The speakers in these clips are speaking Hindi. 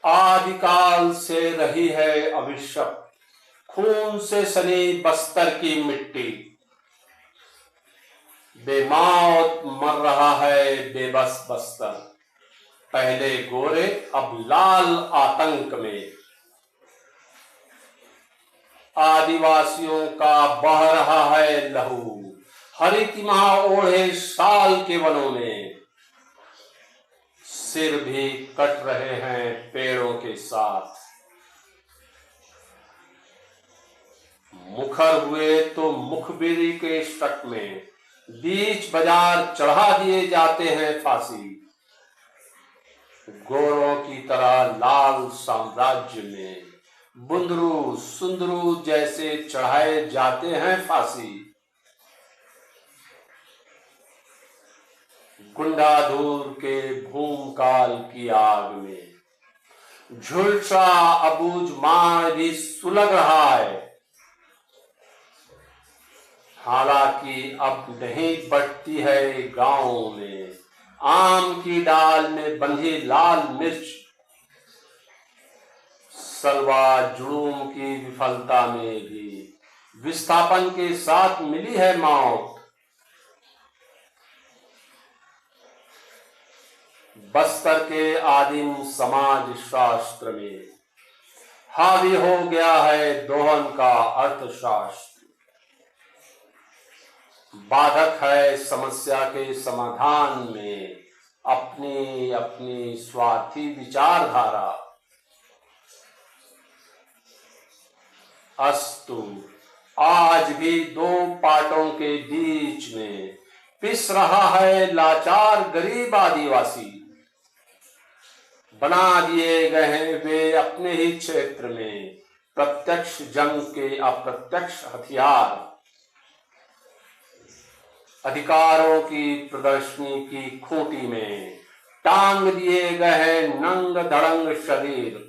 आदिकाल से रही है अभिशप्त, खून से सनी बस्तर की मिट्टी। बेमौत मर रहा है बेबस बस्तर, पहले गोरे अब लाल आतंक में। आदिवासियों का बह रहा है लहू, हरितिमा ओढ़े साल के वनों में। सिर भी कट रहे हैं पेड़ों के साथ, मुखर हुए तो मुखबिरी के शक में। बीच बाजार चढ़ा दिए जाते हैं फांसी, गोरों की तरह लाल साम्राज्य में। बुंदरू सुंदरू जैसे चढ़ाए जाते हैं फांसी, गुंडाधूर के भूमकाल की आग में। झुलसा अबूझ मार भी सुलग रहा है, हालांकि अब नहीं बढ़ती है गांवों में। आम की डाल में बंधी लाल मिर्च, सलवा जुलूम की विफलता में भी विस्थापन के साथ मिली है मौत। बस्तर के आदिम समाज शास्त्र में हावी हो गया है दोहन का अर्थशास्त्र। बाधक है समस्या के समाधान में अपनी अपनी स्वार्थी विचारधारा। अस्तु आज भी दो पाटों के बीच में पिस रहा है लाचार गरीब आदिवासी। बना दिए गए हैं वे अपने ही क्षेत्र में प्रत्यक्ष जंग के अप्रत्यक्ष हथियार। अधिकारों की प्रदर्शनी की खूंटी में टांग दिए गए हैं नंग धड़ंग शरीर।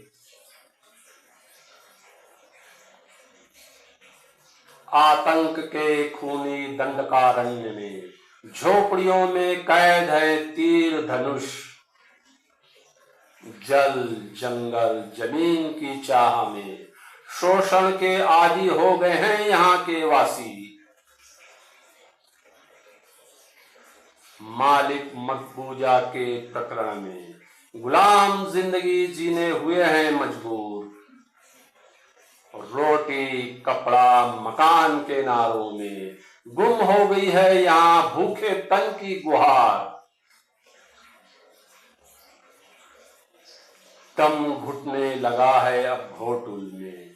आतंक के खूनी दंडकारण्य में झोपड़ियों में कैद है तीर धनुष। जल जंगल जमीन की चाह में शोषण के आदी हो गए हैं यहाँ के वासी। मालिक मकबूजा के प्रकरण में गुलाम जिंदगी जीने हुए हैं मजबूर। रोटी कपड़ा मकान के नारों में गुम हो गई है यहाँ भूखे तन की गुहार। दम घुटने लगा है अब घोटुल में,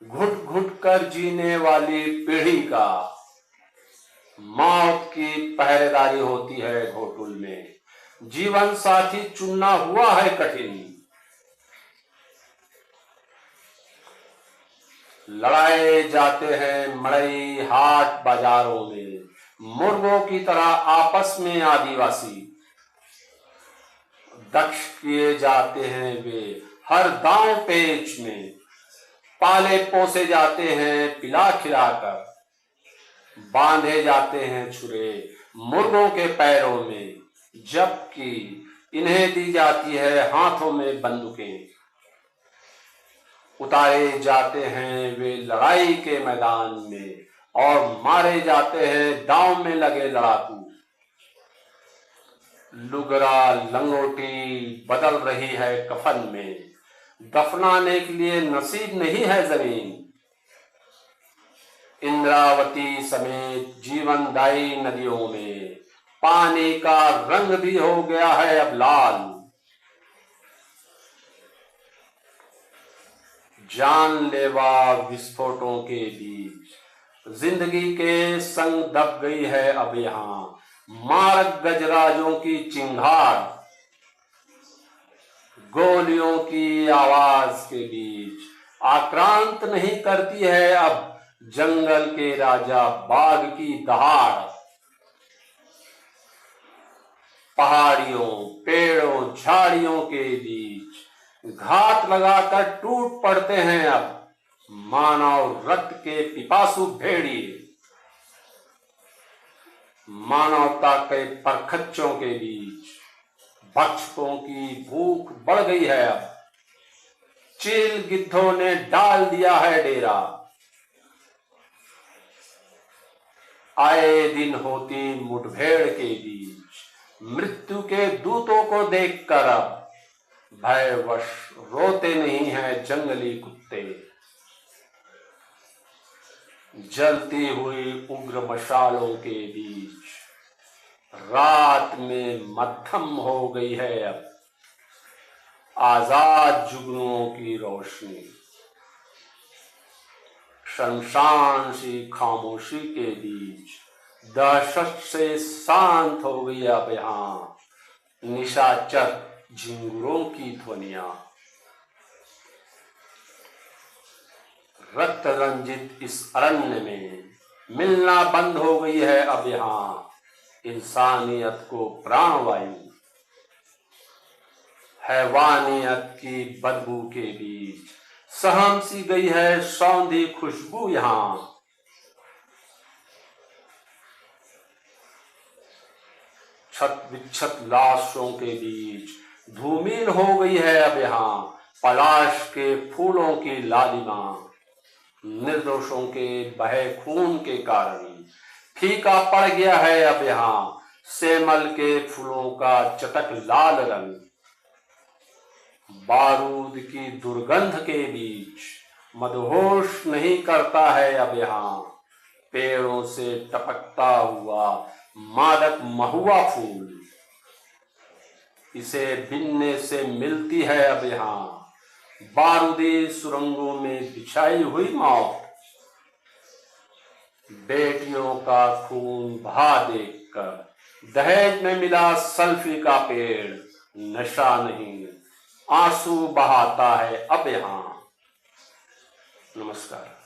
घुट घुट कर जीने वाली पीढ़ी का। मौत की पहरेदारी होती है घोटुल में, जीवन साथी चुनना हुआ है कठिन। लड़ाए जाते हैं मड़ई हाट बाजारों में, मुर्गों की तरह आपस में आदिवासी। दक्ष किए जाते हैं वे हर दांव पेच में, पाले पोसे जाते हैं पिला खिलाकर। बांधे जाते हैं छुरे मुर्गों के पैरों में, जबकि इन्हें दी जाती है हाथों में बंदूकें। उतारे जाते हैं वे लड़ाई के मैदान में और मारे जाते हैं दांव में लगे लड़ाकू। लुगरा लंगोटी बदल रही है कफन में, दफनाने के लिए नसीब नहीं है जमीन। इंद्रावती समेत जीवनदायी नदियों में पानी का रंग भी हो गया है अब लाल। जानलेवा विस्फोटों के बीच जिंदगी के संग दब गई है अब यहाँ मारक गजराजों की चिंगार। गोलियों की आवाज के बीच आक्रांत नहीं करती है अब जंगल के राजा बाघ की दहाड़। पहाड़ियों पेड़ों झाड़ियों के बीच घात लगाकर टूट पड़ते हैं अब मानव रक्त के पिपासु भेड़िए। मानवता के परखच्चों के बीच भक्षकों की भूख बढ़ गई है अब। चील गिद्धों ने डाल दिया है डेरा। आए दिन होती मुठभेड़ के बीच मृत्यु के दूतों को देखकर अब भयवश रोते नहीं हैं जंगली कुत्ते। जलती हुई उग्र मशालों के बीच रात में मध्यम हो गई है अब आजाद जुगनुओं की रोशनी। शमशान सी खामोशी के बीच दहशत से शांत हो गई अब यहां निशाचर झिंगुरों की ध्वनियां। रक्त रंजित इस अरण्य में मिलना बंद हो गई है अब यहां इंसानियत को प्राणवायु। हैवानियत की बदबू के बीच सहम सी गई है सौंधी खुशबू यहां। छत विच्छत लाशों के बीच धूमिल हो गई है अब यहां पलाश के फूलों की लालिमा। निर्दोषों के बहे खून के कारण फीका पड़ गया है अब यहां सेमल के फूलों का चटक लाल रंग। बारूद की दुर्गंध के बीच मदहोश नहीं करता है अब यहां पेड़ों से टपकता हुआ मादक महुआ फूल। इसे बिनने से मिलती है अब यहां बारूदी सुरंगों में बिछाई हुई मौत। बेटियों का खून बहा देखकर दहेज में मिला सल्फी का पेड़ नशा नहीं आंसू बहाता है अब यहां। नमस्कार।